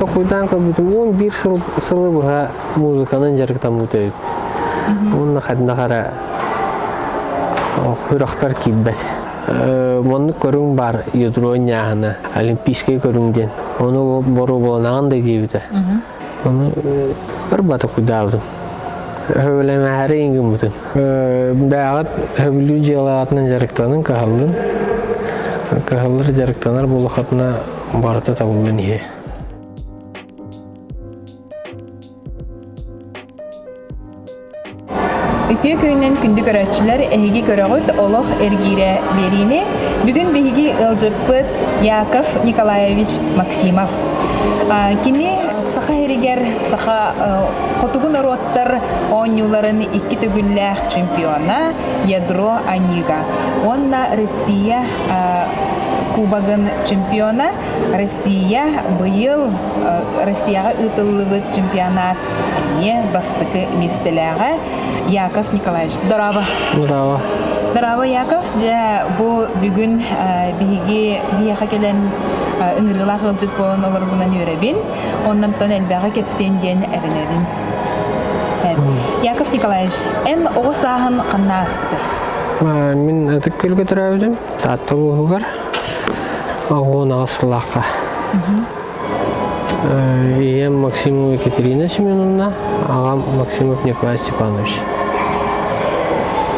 Токуйдан кабытым 11 сылы буга музыканын жарыктан мутайып. Онна хаднахара хурахпар киббет. Монны көрүң бар ядроняхана олимпийский көрүңден. Оны бору боланагандай дейбите. Оны бір бата кудавдым. Өлеме әрейінгі мұтын. Бәғат өбілі желағатынан жарықтанын қағылдым. Қағылыр жарықтанар бұл қатына барыта табылды не. Үтіе күйінен күнді көрәтшілер әйгі көріғыт олық әргейре беріне. Бүгін бейгі ұлжыппыт Яков Николаевич Максимов. Кені сақа әрігер, сақа қотығын ұруаттар оңюларын 2 түгілләқ чемпиона Ядро Анига. Онна Россия Кубагын чемпиона. Россия бұйыл Россияға ұтылыбыт чемпионат не бастықы местеләға Яков Николаевич. Дорава. Дорава. Дорава Яков. Бұл бүгін бейге келен ыңырғылақ ғылжыт болын олар бұнан өребін. Оннан тон әлбәға кепсен ден әрінебін. Яков Николаевич, ән оғыз ағын қанна асықты? Мен әтік көлгі тұрабыдым. Татты бұғығар. Оғын ағысылаққа. Ем Максимова Екатерина Семеновна, ағам Максимов Николай Степанович.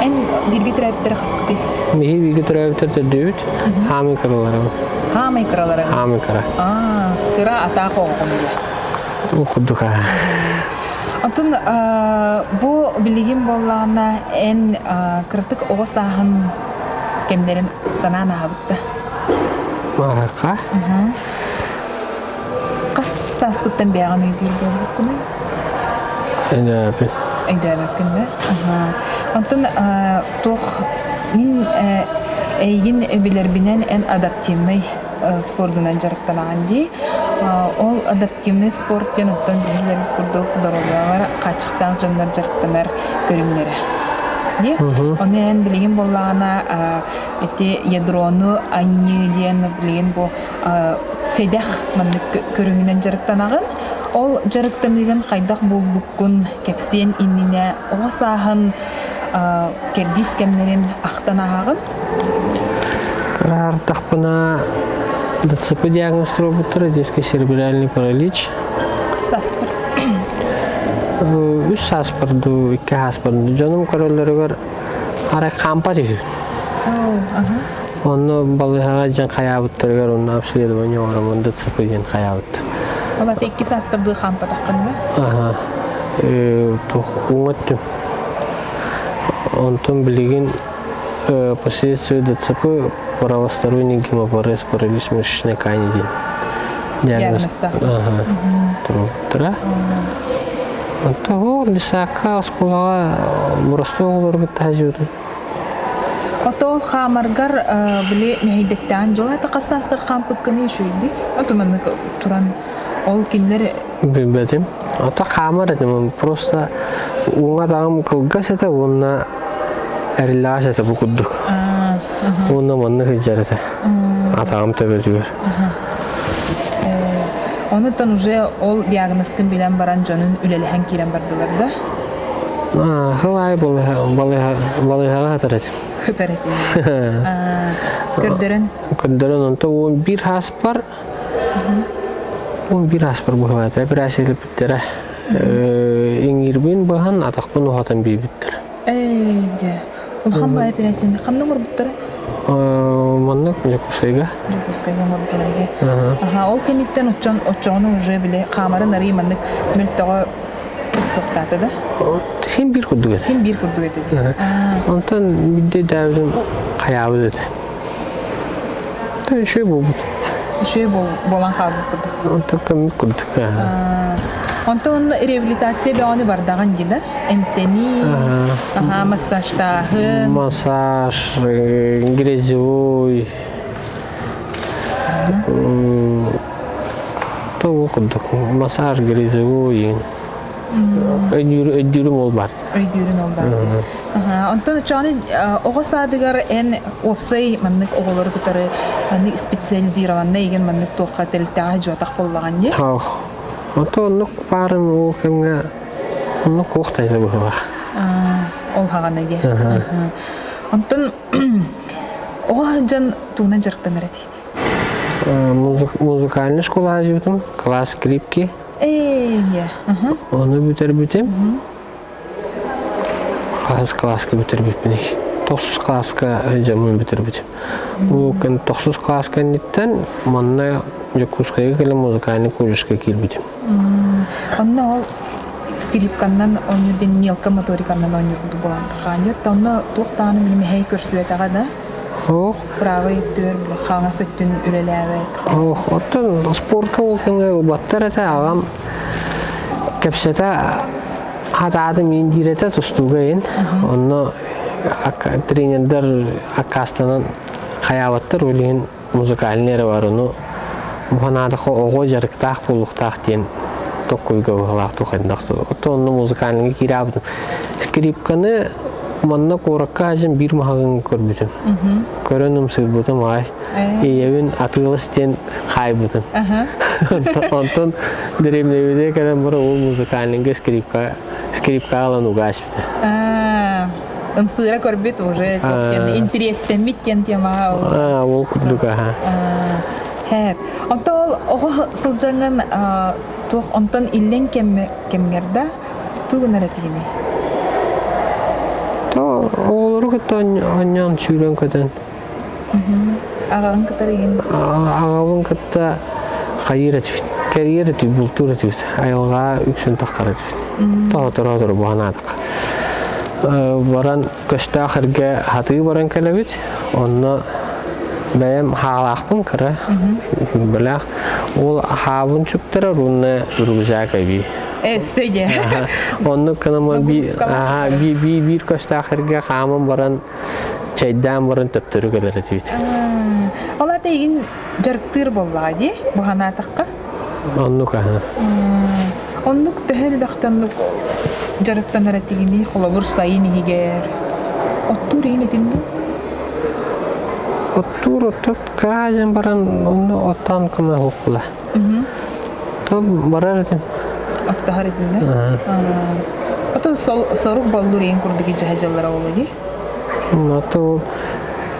Ән бірге тұрабыттары қысқы? Меге бірге тұрабыттар дөйт, хамы қырыларым. Хамы қырыларым? Хамы қыра. Қыра атақы оғымды? Оқыдыға. Антон, бұл білеген болағына ән қыртық оғыз ағын кемдерін санан ағыбытты? Мараққа? Қас сасқыттан бәғын өйдер болдық күні? Әйдәбін. Әйдәбін күнді? Антон, тоқ мен әйген өбілербінен ән адаптивный спордынан жарықтанаған дей. Ол адаптивный спорттен ұқтан білгілер күрдік дұрылығалар қачықтан жонлар жарықтанар көрімлері. Оны ән білген болағына ядроны аннелен білген бұл седех көріңінен жарықтанағын. Ол жарықтанығын қайдақ бұл бүккін кепсен иніне оғасағын кердис кемнерін ақтанағын. Қырар тақпына ДЦП диагностру бұттыры, детский церебральный паралич. Саскар? Үш саспырды, 2 саспырды. Жоным көрілері бар арай қампа дейі. Оны балыға жан қаябыттырғар, оны обследование орамын ДЦП ден қаябытты. Олаты 2 саспырды қампа таққанды? Оңаттым. Онтон білеген последствия ДЦП правосторонний гемопарез, паралич мышечной ткани ден. Диагноста? Тұра. Онтағы лисақа осқолаға мұрысты оғылырғы тәжуді. Отол қамарғар біле мәйдеттен жола тақасы асқар қампыққыны үшейдік. Отыманны тұран ол кендер... Білбәдім. Ота қамар едім. Просто оңа тағым қылғас еті, онына әрілағас еті бұл күддік. Онына манны қыджар еті. Атағым төбір жүгер. Онытан уже ол диагностын білен баран жонын үлеліген керен бардыларды? Хылай балыға қатар едім. Қатар едім. Көрдерін? Көрдерін онта 11 хаспар. 11 хаспар бұғылады. Бір әселі біттері. Еңгербен бұған атақпын ұғатан бей біттері. Әйде. Ұлған бай бірәсен. Қанның ұр бұттары? Маннық Жакускайға. Жакускайға ұр бұттары. Ол кенеттен ұтчағыны уже біле қамарын арый маннық мүлттіға тоқтаты да? Хем бір күрдік еді. Хем бір күрдік еді. Онтан бидде дәудің қаябы еді. Үші бол бұд. Үші болан қабы бұд. Онтан көмік күрдік. Онтан реабилитация бәғаны бардаған дейді? Эмтени, массажтағын. Массаж, грязевой. Тоғы күрдік. Массаж, грязевой. Өйдерім ол бар. Өйдерім ол бар. Онтан чаны оғы садығар ән опсай маннық оғылары күтары специализированны еген маннық тоққа тәліттіға жуатақ болған не? Ото оннук барын ол кемге оннук уктайды бу. Ол хагана ге. Онтон жан туна жарктан эрет. Музыкальный школа ажыбытым, класс скрипки. Я. Оны бүтер-бүтем. Класска бүтер-бүтмін. 9 класска жамын бүтер-бүтем. Бұл 9 класска ниттен, манна жакускайы келі музыкальный колледжка келбүтем. Онна ол скрипканнан онюрден мелко моториканнан онюрду боландыға. Онна туқтаны білмей көрсует аға да? Право еттір, қаңа сөттін үреләвет. Оттын спортқа ол кемге баттар әті ағам кәпсеті хатады мен диреті тұстуға ең. Онны тренердер аккастанан қаябаттар өлеген музыкалінері бар. Оны бұғанадықы оғы жарықтақ болуқтақ дейін тоқ көйгі бұғылақ тұқайындақты. Отты онны музыкалінге кері абыдым. Скрипканы манна қораққа ажым бір мағын көрбітім. Көрінім сыр бұтым ай. Еуін атылыстен қай бұтым. Онтын діремлеуде кәдім бұры ол музыкалінге скрипка алан уғаш біті. Сыра көрбет уже интерестен биттен тема. Ол күрдік аға. Онта ол оғы сылжаңын онтан иллен кемгерді туғын әретігіне? Олар күтті оннан сүйрен көтен. Ағағын күттар еген? Ағағын күтті қайыр әтіпіт. Кәргер әтіпіт, бұлтур әтіпіт. Айылға үксін таққар әтіпіт. Тұр бұғанадық. Баран көсті ақырға хатығы баран кәләбіт. Онны бәйім хағалақпын кірі. Біләқ. Ол хабын чүптірі рұнны үргізәк әбей. Сөйде. Онны кынымы бір көсті ақырға қамын баран чайдан баран төптірі кәлер әтіпіт. Олар еген жарықтыр болға де, бұғанатыққа? Оннук аға. Оннук төхел бақтанлық жарықтан әретігіне қолабыр сайын егер. Оттур еген етімді? Оттур, кіражен баран онны оттан күмі хоққыла. Барар етім. Оттағар етімді? Оты соруқ баллур еген күрдігі жағажалар ауылы? Оты ол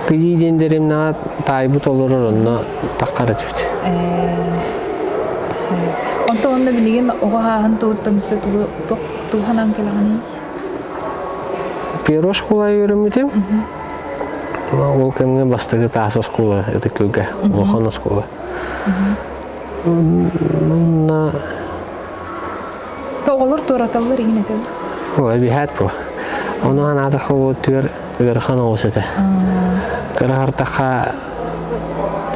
күдейдендерім наға тайбыт олырыр онны таққар етіпті. Онты онны білеген оға ғағын тұғыттамысы тұғанан келағаны? Первый школа үйрімітім. Ол кәмге бастығы тасы школа, это көге, олхана школа. Тоғылыр тұраталыр еген етім? Ой, бейхәт бұл. Оны ғанадықы ол түгер үгерхан оғысыды. Кірғартаққа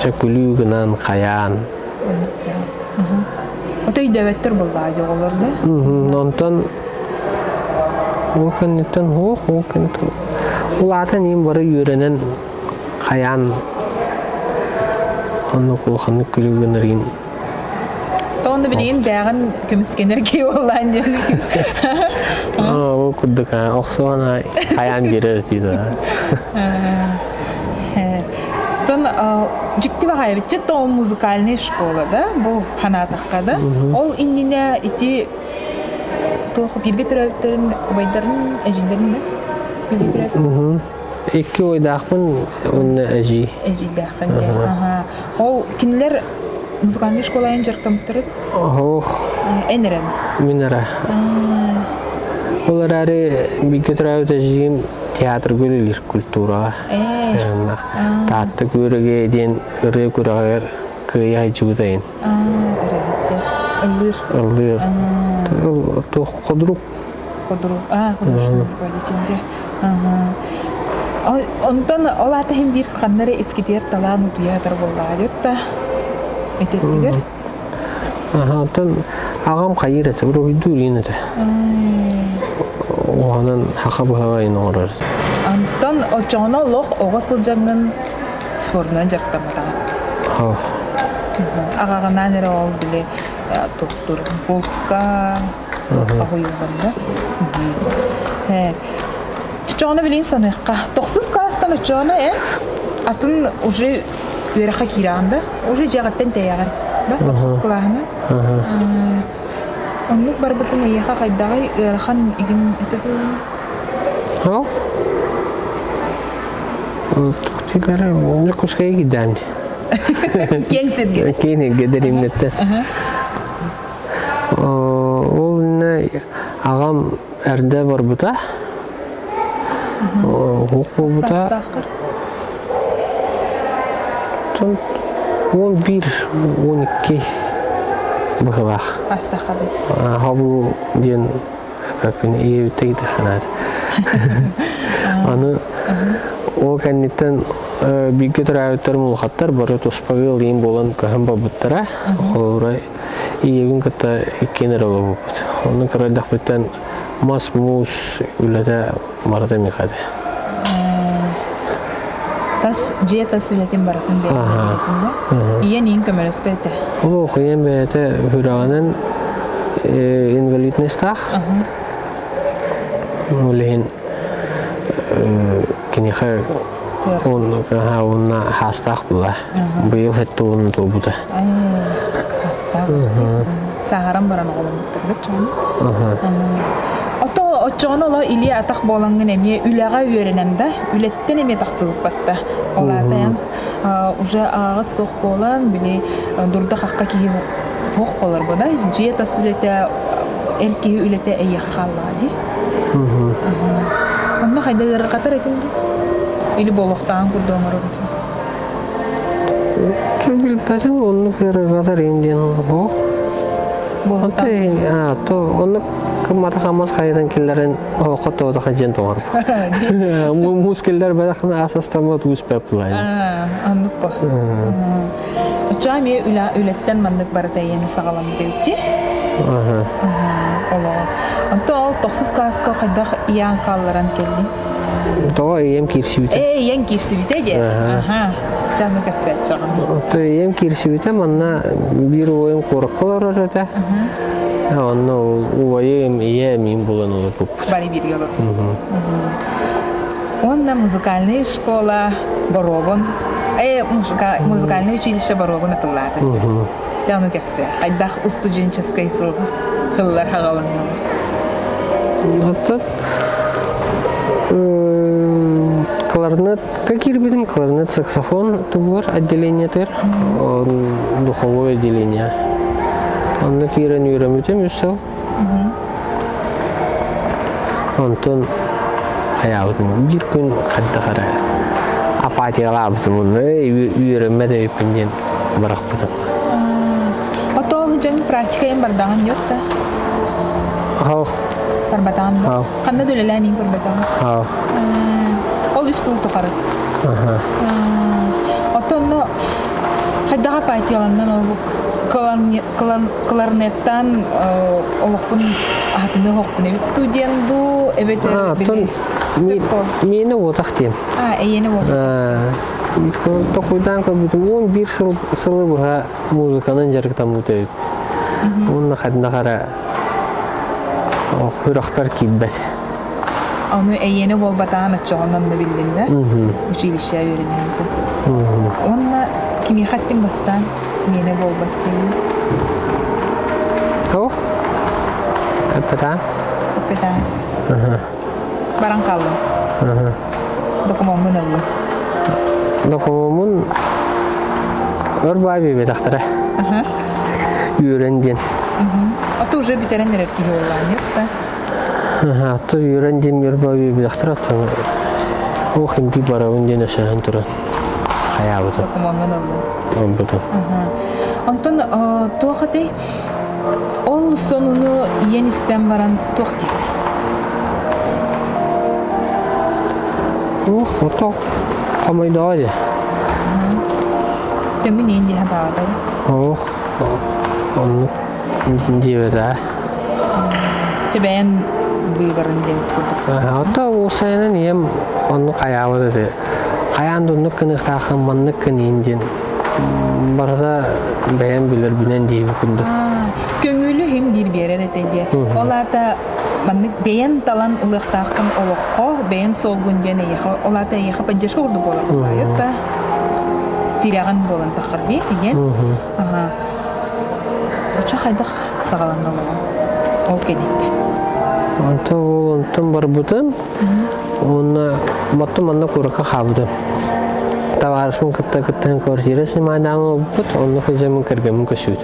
чәкілігінен қаян. Ота үйдәветтір болды аде оларды? Онтан ол кәнеттен ол атын ең бары үйренен қаян. Оны қолқаны күлігін әрген. Тоғынды білеген бәғын көміскенер кей олан деді. Ол күрдік, оқсуғана қаян берер дейді. Тон жікті бағай бітчі тоғын музыкальный школа да, бұл ханатаққа да. Ол инніне ити тоғы бірге түрәуіттерін, байдарын, әжілерін да? Бірге түрәуіттерін? Екі ойдақпын, оны әжі. Әжі бәқін де. Ол кенілер музыкальный школайын жарқтамыттырып? Ән әрәм? Мен әра. Олар әрі бірге түрәуіт әжігім театр көрілер культураға. Татты көріге ден үрі көріғар күйі айчуғдайын. Үлір. Қодырук. Қодырук. Қодырук. Онтан ол атайын бір қаннары ескетер талан ұтуятыр болға әдетті. Әтеттігер? Онтан ағам қайыр әті, бір ойдур ең әті. Оғанан хақа бұғаға ең оғырар. Онтан очағына лоқ оғасыл жаңын спорынан жарқтаматаған. Ағағынан әрі ол біле тоқтыр болқа қойылданда. Чоғына білейін саныққа. 9 кластан чоғына атын уже өріға керағында, уже жағаттан тәйіған. 9 клағына. Оннук барбытын эйяха кайдагы ырхан игин этеку. Ау. Тилere ne kuskaya gidelim. Кеңсерге. Kene gidelim nette. Ол ne ağam erde var bu da. Hukuk bu da. Састахыр. 11-12 быхылах. Астахады. Хабу ден как и тейді ханат. Аны ол кәннеттен бигге тұрайыттар мұлхаттар бары тұспағыл ең болан көһім бабыттара. Олырай иегін кітті еккенер олы бабыт. Оның қырайдақ біттен мас муз үләті марата мекады. Тас жета сүлетин баратын бе. Ия нин көмөрөс бете. Ол оқиен бәйті хүрағанын инвалиднестақ. Олейін кенеқі онна хастақ бұла. Бұйыл хетті оның тобыда. Сахарам баран оғылым тұрдық жоғын. Отчоғын ола иле атақ болаңын әме үләға үйерененді, үлеттен әме тақсығып батты. Оларда янс уже ағыз соқ болан, біле дұрды қаққа кейі хоқ болар бұда. Жиет асы үлеті, әркеі үлеті әйеқі қалады. Онда қайда ғырыр қатар етінді? Или болуқтағын күрді оңыры бұты? Кім білбәді, оны ғырыр қатар енден оқ. Оны кім атақамаз қайдан келдерін оқытты отақа жен тоғар. Мұз келдер бәдіқіні асастамат өспәп бұлайды. Анық бұ. Үтчіға ме үлеттен мандық барыта ені сағалам деуті. Онты ол тоқсыз қасқа қайдақ иян қалыларан келді. Тоға ем керсі біте. Иян керсі біте де? Жаны көпсәт жағын. Ем керсі біте, манна бір ойым қорық қолар өте. Онна уайым ие мен болан олар көп. Бари бірге олар. Онна музыкальная школа Боровон. Музыкальное училище Боровон атылады. Жаны көпсәт. Қайдақ студенческай сылғы. Қылылар қағалымын. Кларнет, как и ребятам, кларнет, саксофон, тубар, отделение тер, духовое отделение. Он на кирен юрамитем юсел. Антон, хаят му, биркун хаддахара. Апатия лабтун, юрамете юпенден барахпатам. Отол жан практикаем бардаган йотта. Ах. Барбатан. Қанда дөлеләнин барбатан. Ол үш сыл тұқары. Отонно қайдаға патияланнан ол кларнеттан олықпын атыны хоқпын әбет студенду әбетер біле сыппо. Мені отақ дем. Әйені отақ. Тоқуйдан көбітім 11 сылы бұға музыканын жарықтан мұтайып. Онына қадына қара хүрақпар кейббәт. Onu eyyeni bol batağın açığından da bildin de. Училище öğrenence. Onunla kimi hattin bastan, yeni bol bastan. Oh? Batağın? Batağın. Barang kalın. Dokumomun oldu. Dokumomun örbağı bir bedaktara. Öğrendin. Atı уже bitiren nereki yollan yok da. Atı öğrendim örbağı bir bedaktara. O hindi baravun dene şahan turan. Hayabıdı. Dokumomun oldu. Oldu. Ondan tuğatı ol sonunu yenisten baran tuğatı. Oto kamay daha ya. Tenggu neyin diye bağda. Onu diye beda. Cebeyen buyurun diye kurduk. Oto o sayının yem onu kayağı dedi. Kayağın donuk kınık takım manlık kınıyındın. Barada beğen bilir binen diye kunduk. Köngülü hem bir yere retedi. Ola da manlık beğen talan ılık takım oluqqa beğen solgun dene yaha. Ola da yaha pajjashka urdu bolar. Yok da tiragan bolan takır diye. Oça haydak sağalandı ola. Ол кедит. Anta ondan barbutum. Ona battım anna kuraka xabdım. Tavarsın kıtta kvartirası madamı but onu hocamın kergemin köşüydü.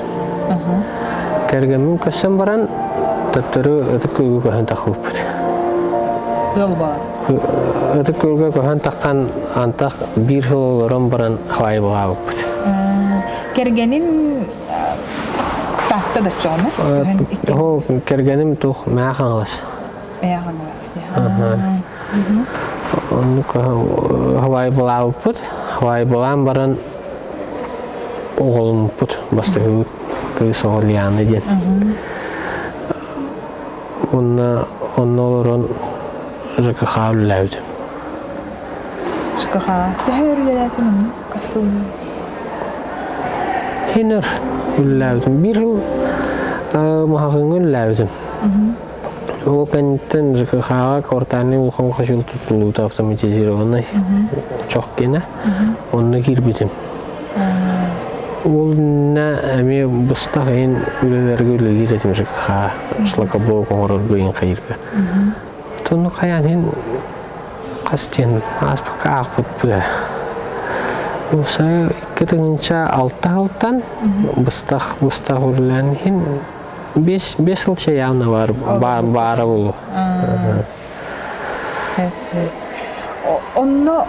Kergemin köşem baran tatları atık kuygu kohan takıp. Yol var. Atık kuygu kohan takkan antak bir yıl olaran baran havayı bağıp. Kergenin tahta da çoğunu. Ho kergenim tuh meğanlas. Beğenmez diye. Onu havayı bağıp put. Havayı bağım baran oğlum put. Basta kız oğul yanı diye. Onun olaran rıkı xavlu lavdı. Şıkıha. Tehörületin mi? Kasıl. Hiner lavdım. Bir yıl mahakın lavdım. O kentten rıkı xağa kortani ulkan kaşıl tutulu taftamı onu çok gene. Onu girbidim. Ol ne emi bıstaq en ülelerge ülelir etim rıkı xağa. Şlaka boğ koğurur göğün kayırga. Tonu kayan hen kasten aspıka ağpıt bıya. Olsa ketinca altan bıstaq ulan hen 5 yıl şey yanı var bara bulu. Onunla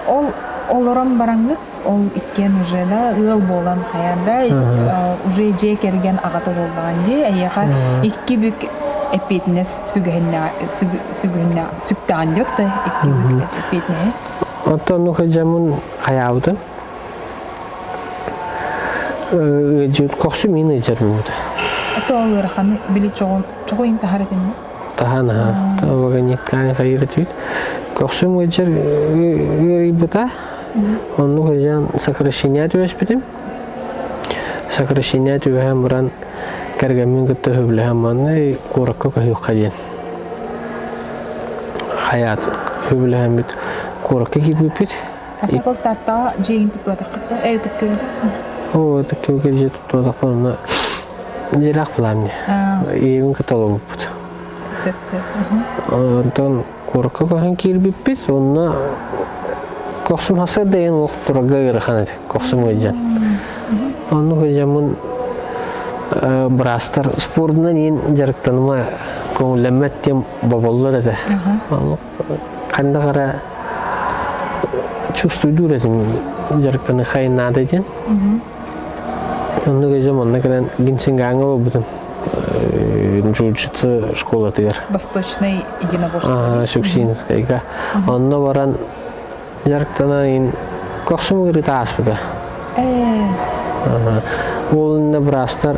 olurum barangıt ol ikken уже да ыл болан хаянда уже же керген агаты болған де аяға икки бүк эпетинес сүгүнна сүктан жоқ та икки бүк эпетине. Отто хожамын хаябды. Жут коксу мини жармуды. Отто олырханы били чогойн тахаретинне. Тахана, тавагани кан хайрытыт. Коксу мыжар рибата. Он хожан сокращение төшпедим. Сокращение төһәм буран кергәмен гытты хөбләһәм маны коракка кайык кайын. Хаят хөбләһәм бит коракка кибеп бит. Атакол тата жейин тутуа такта. Тиккө. О, тиккө кеже тутуа такта. Жирак буламны. Эвин каталог бут. Сеп. Антон коракка кайын кибеп бит. Онна Koksum hasa da en vakit duraga yarakanat. Koksum hocam. Onu hocamın brastar sporundan en jarıktanıma konulemet diyem babalar da. Onu kanda kara çustuydu resim jarıktanı kayın nada diyen. Onu hocam onunla kadar ginsin ganga babudum. Джиу-джитсу школа тигер. Восточный единоборство. Шукшинская. Онна баран Ярктана ин коксум гырыта аспыда. Ол небрастар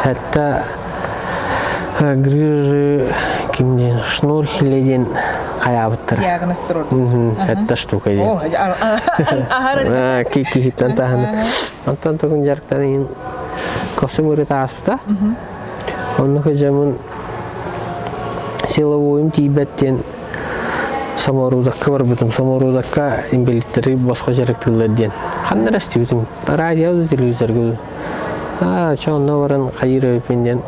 хәтта грыжы кимден шнурхиледен каябыттыр. Диагнострур. Хәтта штука ден. Кики хиттан таханы. Антон тогын ярктана ин коксум гырыта аспыда. Онны хожамын силовойым тибеттен саморудакка бар бутум. Саморудакка имбелиттери боско жарыктылар ден. Кандай расти бутум. Радио, телевизорга. Чонна баран кайыр өпенден.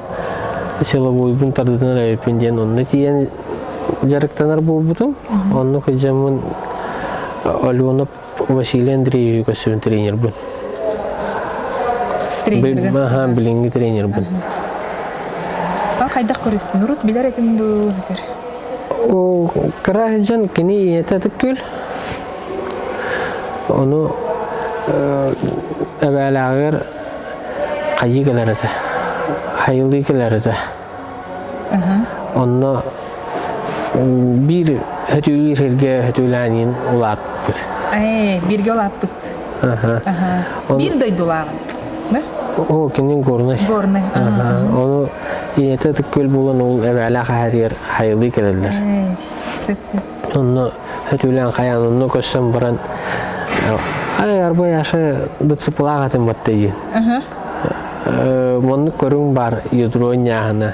Силовойбун тардыдан өпенден. Онны тиен жарыктанар бул бутум. Онны хожамын Алёна Василий Андреевич көсүн тренер бун. Тренер. Билинги тренер бун. Кайдак көрөстүн урут билер этинду битер. O karajan kini yata tukul. Onu evvelager kayı gelerdi. Hayırlı gelerdi. Onu bir hetüyü serge hetülanin ulattık. Birge ulattık. Bir doydular. Ne? O kinin gornay. Gornay. Onu yata tukul bulan ol evvela hayır hayırlı gelirler. Sep. Onu hetülen kayan onu koşsam baran. Araba yaşı dıtsıpılağatın battayı. Onu körün var yudroğun yağına.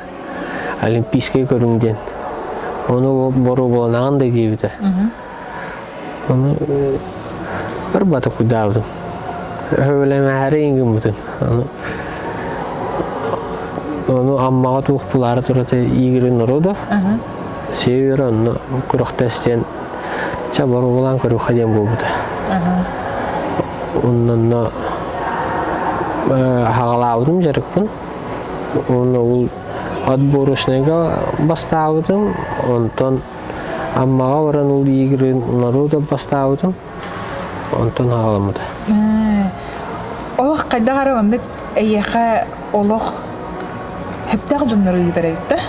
Olimpiskaya körün den. Onu boru bulanağın da deyip de. Onu bir batı kudavdım. Öyle mehre ingin buldum. onu ammağa tuğuk buları turata iğirin Norudov. Sevir onu kuruktesten çabar olan kuruk hadem bu da. Ondan da hağalağıdım jarıkpın. Onu ul adboruşnega bastağıdım. Ondan ammağa varan ul iğirin Norudov bastağıdım. Ondan hağalamadı. Олох кайда гарабандык эйэхэ олох хэптэх жоннору ыйдарайытта.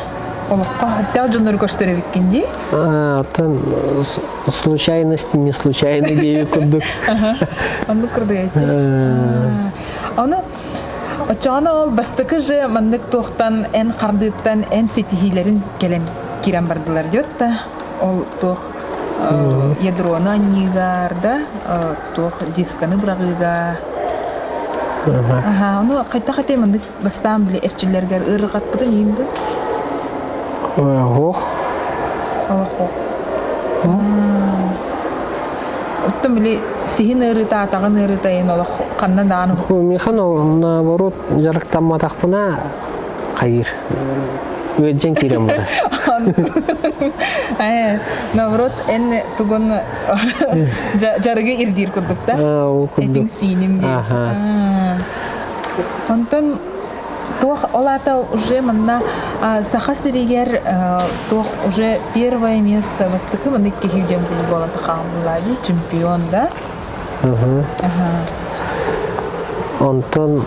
Олохко хэптэх жоннору көрсөрөбүккенди. Оттан случайности не случайны дейби курдук. Онду курдук айты. Оны очоно ол бастыкы же мандык туохтан эн кардыттан эн сетихилерин келен кирен бардылар жотта. Ол туох ядроны аннигар да, туох дисканы брагыга. Onu kayta mındık bastan bile erçillerger ırgat bu da neyimdi? Hoh. Hoh. Otta bile sihin ırıta atağın ırıta en ola kandan dağını. Михан наоборот жарыктанма такпына кайыр. Өджен кирем бар. Наоборот en тугон жарыгы ирдир курдук да. Этин синим дейт. Онтон тох олата уже мында сахастеригер тох уже первое место вастыкы мында кехидем футбола тахамлади чемпион да. Онтон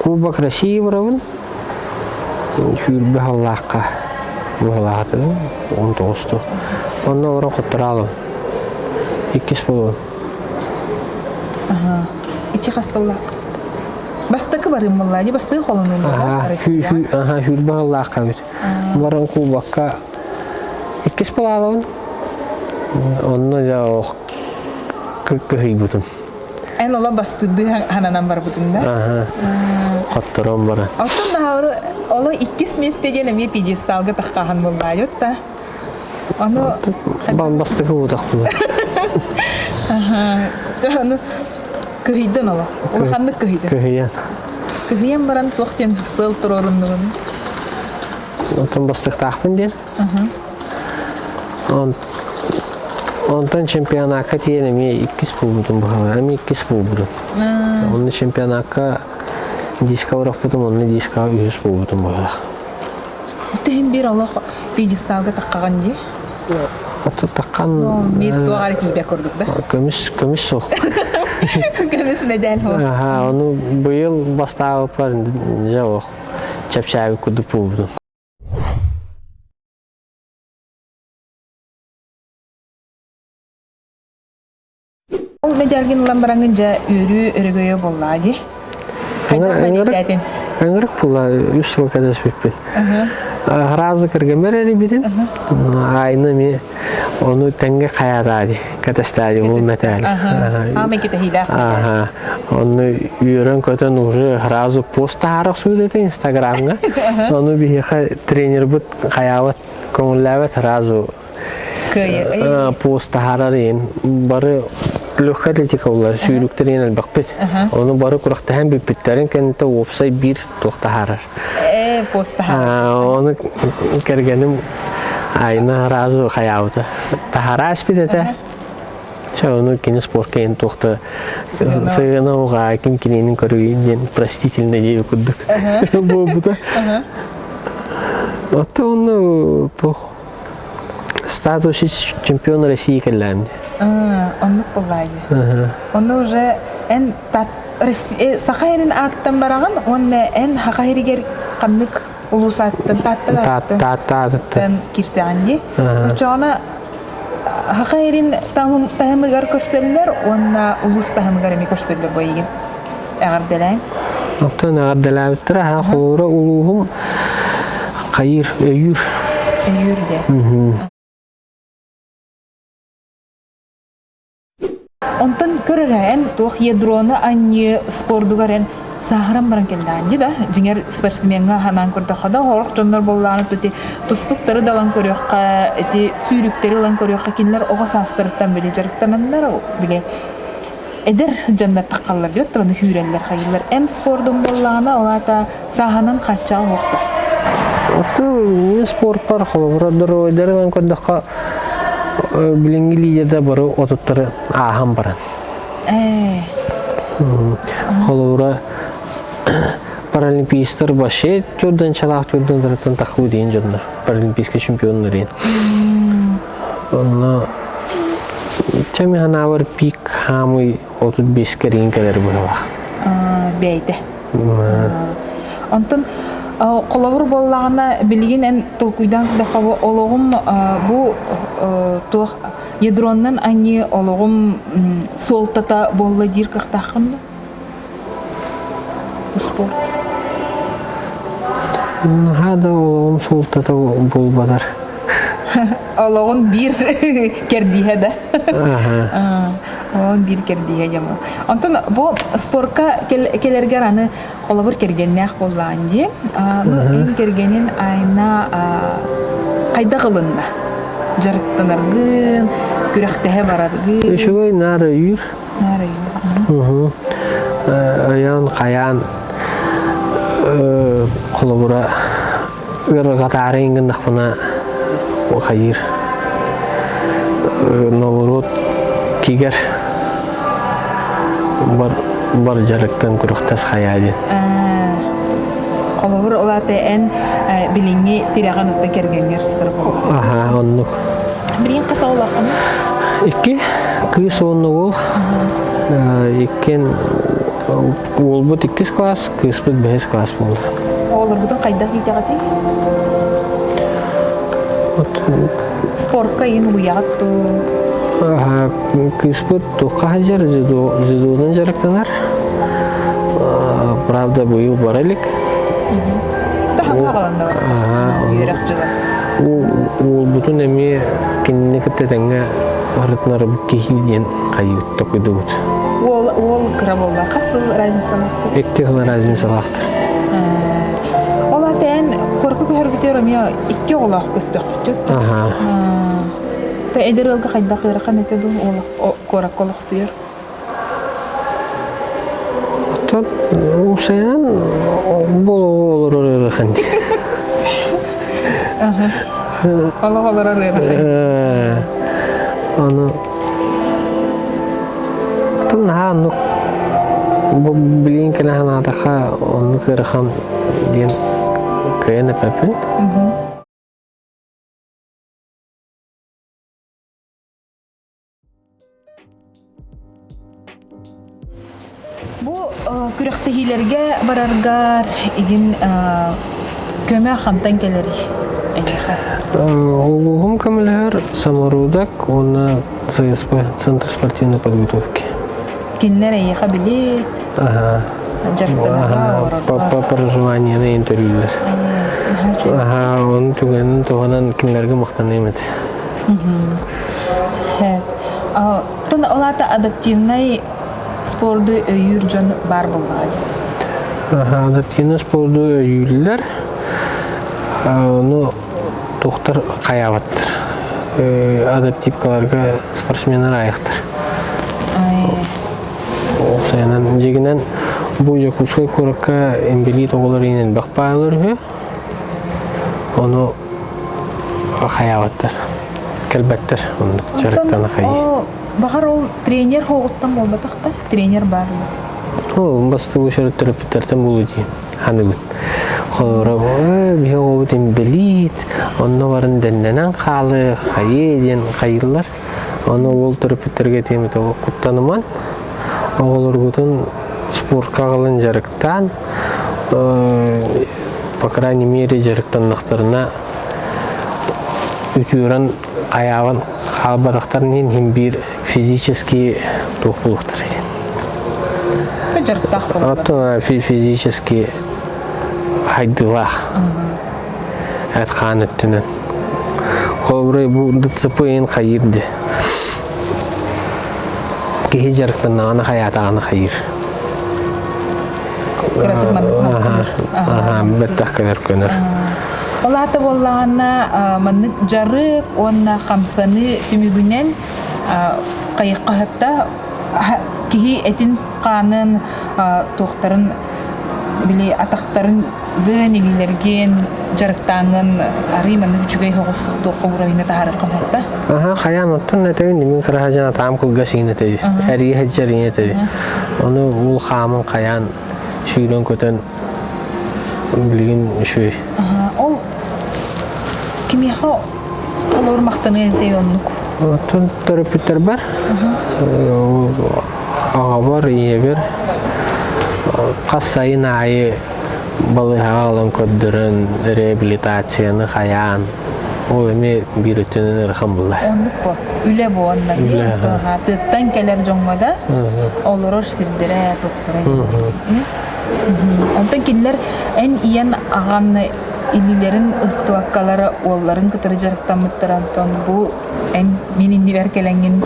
Кубок России барабын. Хүрбе Аллахка булаты. Он тосту. Онна ора коттуралым. 2,5. Ичи хасталлак. Бастыкы барым муллади, бастыгы холонун да. Хүрбе Аллахка бит. Баран Кубокка 2,5 алабын. Онна я кыйбытым. En ola bastırdı hananan var butunda. Kotturaam bara. Ottun da ola 2 mestejene mi pidestalga takkahan mullayot da. Onu bastıkı budak bular. Onu kıydan ola. Ola handık kıydan. Kıyan. Kıyan baran toqten sıl turorunluğun. Ondan bastık takpın den. Ondan çempionaka tiyene mi 2,5 budum bahala. Ami 2,5 budum. Onun çempionaka diska urak budum, onun diska 3,5 budum bahala. Otta hem bir Allah pidestalga takkagan di. Otta takkan. Bir tuğarı tibe kurduk da. Kömüş soğuk. Kömüş medal ho. Onu bu yıl bastağı var. Cevap. Çapçağı kuduk budum. Ол медальгин ламбараңынжа өрү өрөгөйө боллади. Аңырык була 3 жыл кадас беппин. Разы кыргемер битин. Айны ми onu tenge kayadadi. Kadastaди bu metal. Меките хида. Onu yürün köten uri razı posta haraq sürdete Instagramga. Onu bir trener but kayavat konullavat razı. Posta hararın barı Lüks atletika olar, sürüklerin elbette. Onu barı kuraktahan bir bitlerin kendine website bir tohta harar. Posta harar. Onu kergenim ayna razı kayavda. Taharas bitete. Onu kini spor keyin tohta. Sığına oğa kim kininin körüyünden простительно diye kuduk. Bu da. Hatta onu toh статусы чемпиона России келләнди. Onu kollaydı. Onu уже en Сахайрын аттан бараган, onu en Хакайриге каннык улусаттан таттан кирсәнди. Чана Хакайрын тамыгар көрсөллөр, onu улус тамыгар эми көрсөллөр бойгын. Агырделән. Оттан агырделән биттер, ха хора улугум кайыр өйүр. Өйүрдө. Ondan körüren toh yedronu anni spordugarın sahran baran keldi da jinger sportsmenga hanan kurda horuk jonlar bollanıp tuti tustukları dalan körüyokka eti sürükleri lan körüyokka kinler oga sastırıktan bile jarıktananlar bile эдер жандар таққалар жот, оны хүрелер хайылар. Эм спордың боллағына олата саханын қатчағы оқты. Отто не спорт бар, холобрадыр ойдарын көрдіққа білінгі лидерді бары отыттары ағам баран. Холобра паралимпийстер башы түрден чалақ түрден дұраттан тақуы дейін жондар. Паралимпийский чемпионлар ең. Онна чами ханавар пик хамы 35 керейін кәдер бұлақ. Бәйді. Онтын қолауыр боллағына білген ән тұлкүйдан қабы олығым бұл ядроннан әне олығым солтата болла дейір қақтақынды? Спорт. Хада олығым солтата бол бадар. Олығын бір кердіге да. Олығын бір кердіге жамы. Онтын бұл спортқа келергер аны қолабыр кергенне ақ болған де. Ең кергенін айна қайда қылынна? Жарықтанарғын, күректіге барарғын. Үшігой нары үйір. Нары үйір. Аян, қаян қолабыра ғатары енгін дақпына қайыр. Наоборот, кигер бар жарықтан күріктас қаяды. Қолабыр олаты ән біліңе тираған ұтты кергенгер сұтыр болды. Оннық. Білген қаса олақын? Екі, күйіс онны ол. Екен ол бұд 2 класс, күйіс бұд 5 класс болды. Олар бұдың қайда кейтеғаты? Спортқа ең ұяғатты? Күйіс бұд 9 жар, зидудан жарықтанар. Правда, бұйыл баралік. Таханға қаланда бар? Үйрек жылы. Ол бұтын әме кеніне кіттетіңі ғарытнары бұд кейден қайып тоқыды бұд. Ол кіра болды. Қасыл разница лақтыр? Екте қылы разница лақтыр. Ол атайын көркі көргітер өме 2 олақ көсті құтчет. Та әдер олғы қайда қиырқан әтеді көрік олық сүйер? Усайнан бұл олыр өрі қанды. Олық олыр өрі қанды. Оны тұн білген кәлі ғанадыға оны көріқам ден көйені пәпін. Бұл күректігілерге барарғар еген көмі қантан келері? Олуғым көмілер самарудак, оны ЦСП, Центр спортивной подготовки. Кенлер әйеға білет? По проживанию на интервьюлер. Оның түгенін туғанан кенлерге мақтан емеді. Тұн олата адаптивнай спорды өйір жон бар болғады? Адаптивный спорды өйірлер оны тоқтар қаяваттыр. Адаптивкаларға спортсменер аяқтыр. Оқсайынан жегінен бұл жақұлсқай көрікке ембелет оғылар енен бақпайлар оны қаяваттыр. Кәлбәттір, оны жарықтаны қайы. Бағар ол тренер хоғыттан бол батақта? Тренер бар ма? Ол басты өшірі терапевтерден болу дейін. Ханы бүт. Қолыра бүйе оғыт ембелет, оны барын дәнненен қалы, қайы ден қайылар. Оны ол терапевтерге темет оғы құттаныман. Оғылар күтін спортқа қалын жарықтан, по крайней мере, жарықтаннақтарына үтірін аяғын қалбадақтарын ең бір физически тоқпылықтар еден. Жарықтақ болу? Оттың физически хайдылақ әтқан өттінен. Қолбырай бұл ДЦП ең қайырды. Кейі жарықтан ағаны қаятағаны қайыр. Күретік маңыз? Бәттақ кәлер көнір. Олаты болағына маңыз жарық, онына қамсаны түмігінен қайыққа хөпті кихи этин қанын тоқтарын били атақтарын гын илилерген жарықтаңын арыманы күчүгей хоғыс тоққа бурайына тахарыққан хатта. Қаян оттан нәтәуін немін қырағажан атам қылға сигін әтеді. Әрі хәджәрін әтеді. Оны ол қамын қаян шүйрен көтен білген шүй. Ол кемеха олар мақтаны әнтей онлық? Оттан терапевттер бар. Аға бар, ие бар. Қас сайын айы балығалын көддірін реабилитацияны қаян. Ол әме бір өттенін ұрқын бұлда. Онлық бұ? Үлі бұ онлық? Тұттан кәлер жоңғада олар сілдірі тоқтыры. Онтан келер ән иен ағанны илилерин ыктуаккалары оларын кытыры жарықтан мұттарантон бұл ән менің неверкеленген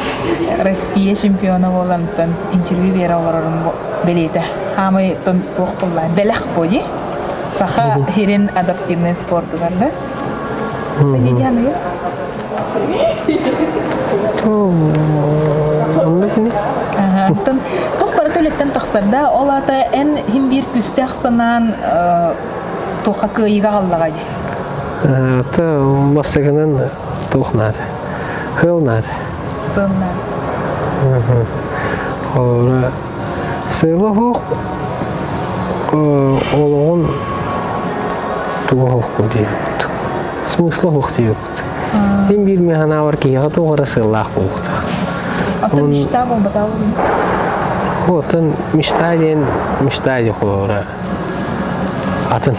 Россия чемпионы болантон интервью бері оларын белейді. Хамы тон тоқ болла. Беләқ бойы. Саха херен адаптивный спорты бар да? Не дияны е? Тоқ бары төлеттен тақсарда ол ата ән хим бір күсті ақтанан тоққа күйіға қаллаға де? Бастығынан тоқнады. Хылнады. Сылнады. Олары сыйлы хоқ олығын туға хоқ дейбіқті. Смыслы хоқ дейбіқті. Мен бір механа бар кейіға тоғыра сыйлақ болықты. Аты мечта бол бата олын? Отын мечта дейін мечта дейік олары. Атын.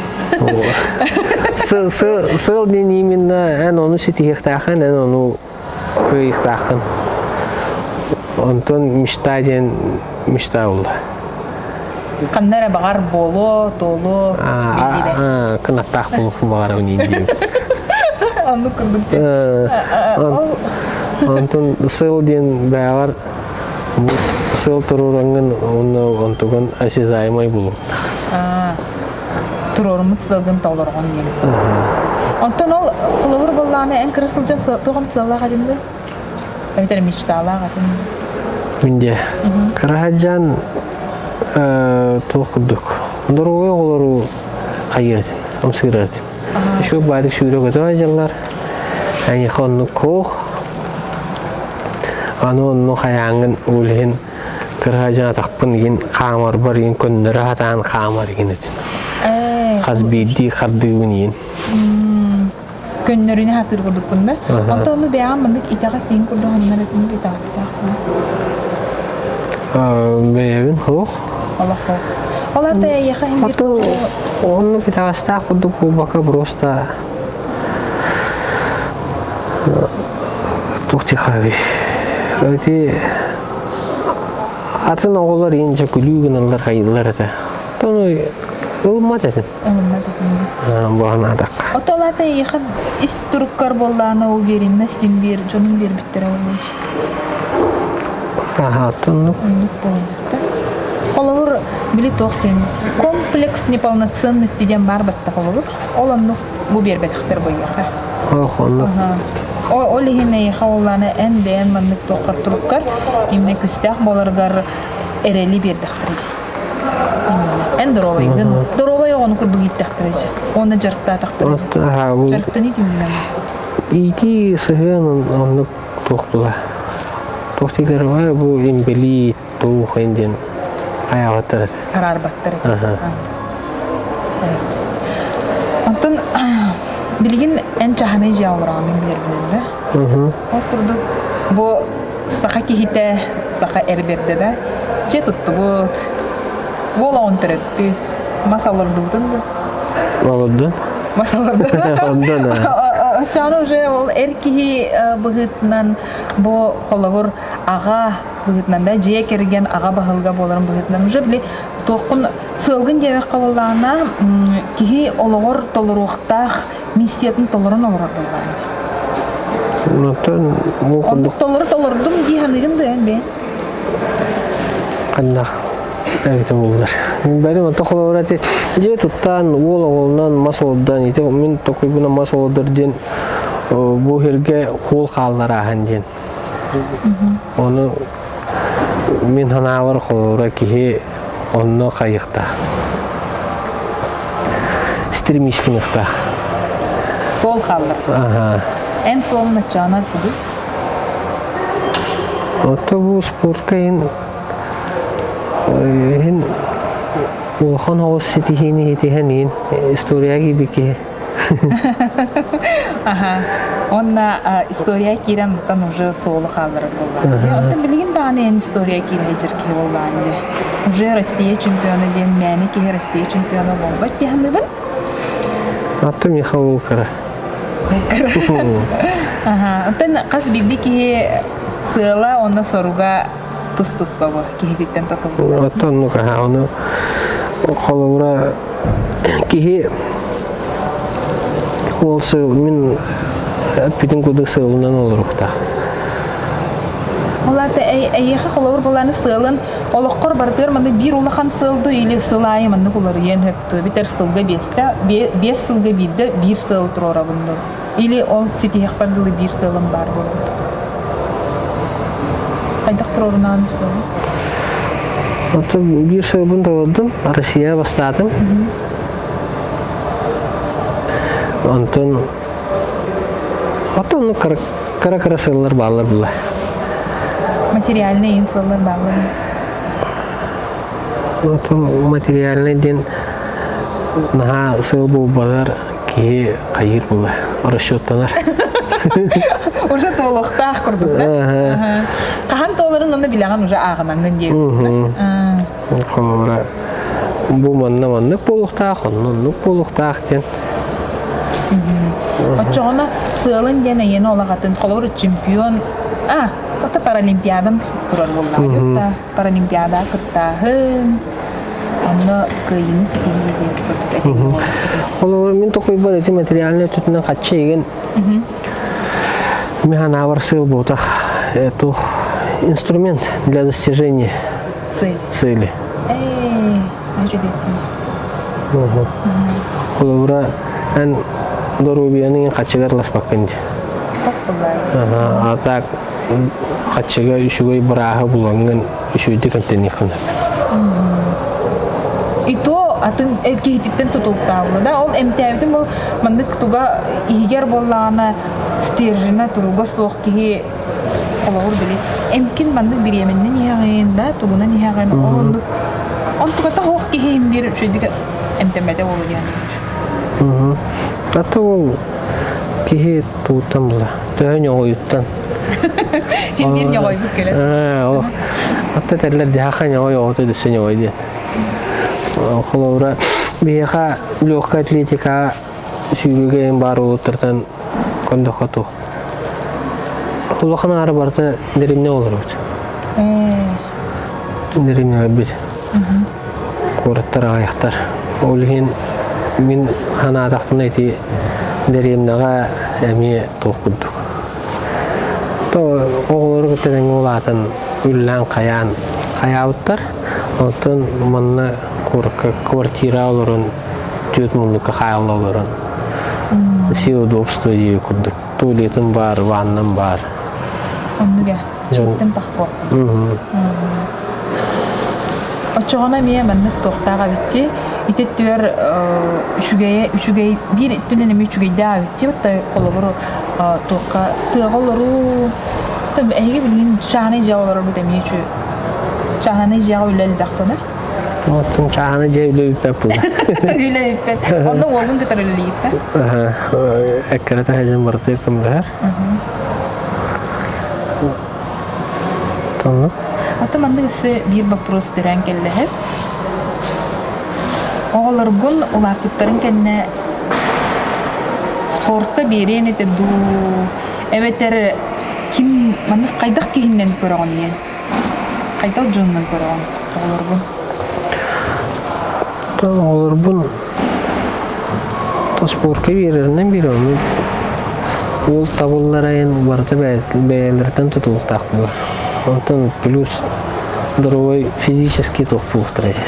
Сыл дейін именно ән оны сетейіқтақын, ән оны көйіқтақын. Онтон мечта дейін мечта болды. Қаннара бағар болу, толу, бейдебе? Қынаттақ болу бағар өнейін дейім. Оны күрдік. Онтон сыл дейін бағар сыл тұрураңын онтығын осязаемай болу. Тұрорымыт сылғын тауларған ем. Онтон ол құлығыр болғаны ән кірісілжен тұғым сылға қадымды? Әмітер мечтала қадымды? Менде Кырахаджан тоқыдық. Дұрғой олару қайырдым, амсырардым. Şu bari şuyru kötü ajallar. Yani konu koh. Onu hayangın ulhin kırhacana takpın yin kamar bar yin kundara hatan kamar yin etin. Kazbidi kardığın yin. Könlerini hatır kurduk bunda. Anta onu beğenmedik. İtakas deyin kurdu hanımlar etini itakas takpın. Beğen hoş. Allah hoş. Onlar da yakın bir onu itakas takpın bu baka prosta. Tuhti kavi. Öte atın oğullar ince gülüğün alır hayırlar da. Onu olmadı dedim. Bu anadak. Otolarda yakın isturuklar bollarına o verin nasıl bir canım bir bittere olmuş. Aha, tunluk. Olur bile toxtayım. Kompleks неполноценности дем бар батта olur. Olanlık bu bir betixter boyakar. Onu. O lehine xawlana en değen manlık toqar turukar. İmne küstah bolargar ereli bir dexteri. En dorovaydın. Dorovay onu kurdu gittexterici. Onu jarqta taxterici. Aha, bu. Jarqta ne diyeyim? İki sıhhiyanın onu toxtula. Toxtigar var bu imbeli toxendin. Ayavatlar. Karar battır. Ondan bilgin en çahane javramin birbirinde. Oturduk bu saha kihite saha erberde de ce tuttu bu vola ontretpi masalar durdun da. Oldu. Masalar Ondan ha. Çağrı уже ol erkihi bıgıtnan bu kolabur ağa bıgıtnan da ciye kergen ağa bahılga bolarım bıgıtnan уже bile toqun sılgın diye kavallarına kihi olor toluruqtaq misiyetin tolurun olur Ondan bu tolurdum dihanıgın da yani be. Kandak. Evet oldular. Benim otakla öğreti. Diye tuttan oğlan masoldan ite min tokibuna masoldur den bu herge kol kallara handin. Onu Min hanavır kolora ki onu kayıkta. Стремишкинıkta. Sol kaldır. Aha. En solun açacağına kudu. Ota bu sportka hen Улахан хоос ситихини хитиханин история gibi ki. Ага. Онна история кирен тан уже солу калдырып болгон. Оттон билген дагы эн история кире жерке болгон. Уже Россия чемпионы ден мәни ки Россия чемпионы болбат дегенбин. Аты Михаил Кара. Ага. Оттон каз билди ки сыла онна соруга тус бабы кихиттен татылды. Оттон ну ка оны колора ки ол сыл мен бүтүн кудук сылынан олурукта. Оларда эйеха колор боланы сылын олоққор бардыр мында бир улахан сылды или сылайы мында колор ен хөптү. Битер сылга бесте, 5 сылга бидде бир сыл турора бунду. Или ол ситих бардылы бир сылым бар болду. Кайдак турорунан сыл. Ото бир сыл бунда болдум, Россия бастадым. Антон ну кара сыллар баллар була. Материальный инсалар багы. Ото материальный ден наха сыл бул балар ки кайыр була. Расчёттанар. Уже толуктах курдук да? Кахан толарын онда билеген уже агынанган дей. Колора бу манна полуктах, оннук полуктах ден. Очоғына сылын ден ені олағатын қолыр чемпион. Ота паралимпиадан құрар болла. Паралимпиада кыртағын. Оны күйіні сетейді деп. Колора мен тоқой бар эти материальный түтінен қатшы еген. Мен авар сыл болтақ. Это инструмент для достижения цели. Колора ан Дорубияның қатшығар ласпаққанды. Атақ қатшыға үшігой бірағы бұланған үшүйді контент еқінді. И то атын кейтиптен тұтылықтауы да. Ол әмтәбдің бұл мандық тұға егер болағына стержіна тұруға соқ кейі қолауыр білі. Әмкін мандық бір еменнен еғайын да, тұғынан еғайын. Он тұғата хоқ кейін бір үшүйдігі әмтәмәді олы дейін. Аты ол кейі туыттан бұла. Түйін оғойыттан. Хин бір оғойдық келеді. Аты тәрлер дияқан оғой оғыты дүсін оғой дейін. Қолауыра бейіға легкая атлетика сүйгеген бар отырдан көндіққа тұқ. Қолуқан ары барды дәрімне олар өт. Дәрімне өббет. Қорыттар ағаяқтар. Олығын мен хана атақпын әйті дәрімнаға әме тоқыддық. Оғылыр күттен олатын үллән қаяуыттар. Онтын мұнны квартира олырын, түйет мұнлыққа қайылы олырын. Все удобство дейі күддік. Туалетім бар, ванным бар. Онныға? Жөттен тақпы. Очоғына мие мәннік тоқтаға бітті. Итеттер үшігей, бір түненеме үшігейді бітті. Бітті қолы бұры тоққа тыға олыру. Әйге білген шағаны жағы олыру бұд әме үші. Шағаны жағы үләлі бәқтінір? Отын шағаны жағы үләлі бәп бұлда. Үләлі бәп. Оның олғын күтір үләлі бәп? Әккәрәті әжін барды екімдер. Tamam. Аты мандық үсі бір вопрос дыран келді әп. Оғылырғын ұлақыттарын кәнне спортқа берен еті ду. Әбеттер кім мандық қайдақ кейіннен көріған ен? Қайдақ жонынан көріған оғылырғын? Оғылырғын спортқа берерінен бері ол табылар айын барды бәйелерден тұтылықтақ бұлар. Онтан плюс здоровый физический тоқ бұқтырайды.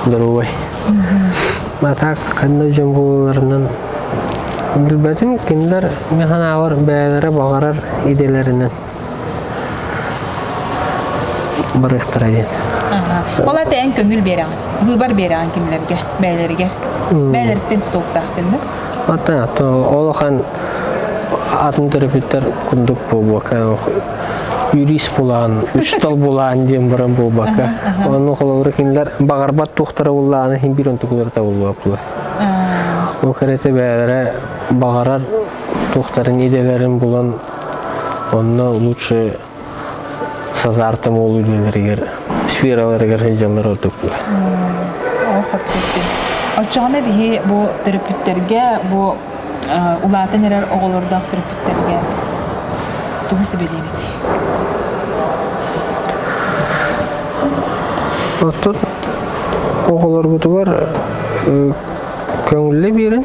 Здоровый. Матақ қандай жөн болуларынан білбәтім кендер механ ауыр бәйелері бағарар иделерінен. барықтыра ден. Ола тәйін көңіл берең, бұлбар берең кімлерге, бәйлерге. Бәйлерден тұтылықтақтың да? Олақан атын терапевттер күндік болбака, юрист болған, үштал болған дем баран болбака. Оның қолауыры кенілер бағарбат тоқтары болағаны хем бір онтықыларда болбақылы. Ол кәрәті бәлері бағарар тоқтарын еделерін болан, онына лучше сазартым ол үйлерігер, сфераларығар хенжалар отып бұла. Ол қаттеттен. Отчағына бейі бұл терапевттерге, бұл улатын әрер оғылырдақ терапевттерге тұғысы бәдейін еді? Оттын оғылыр бұты бар көңілі берін.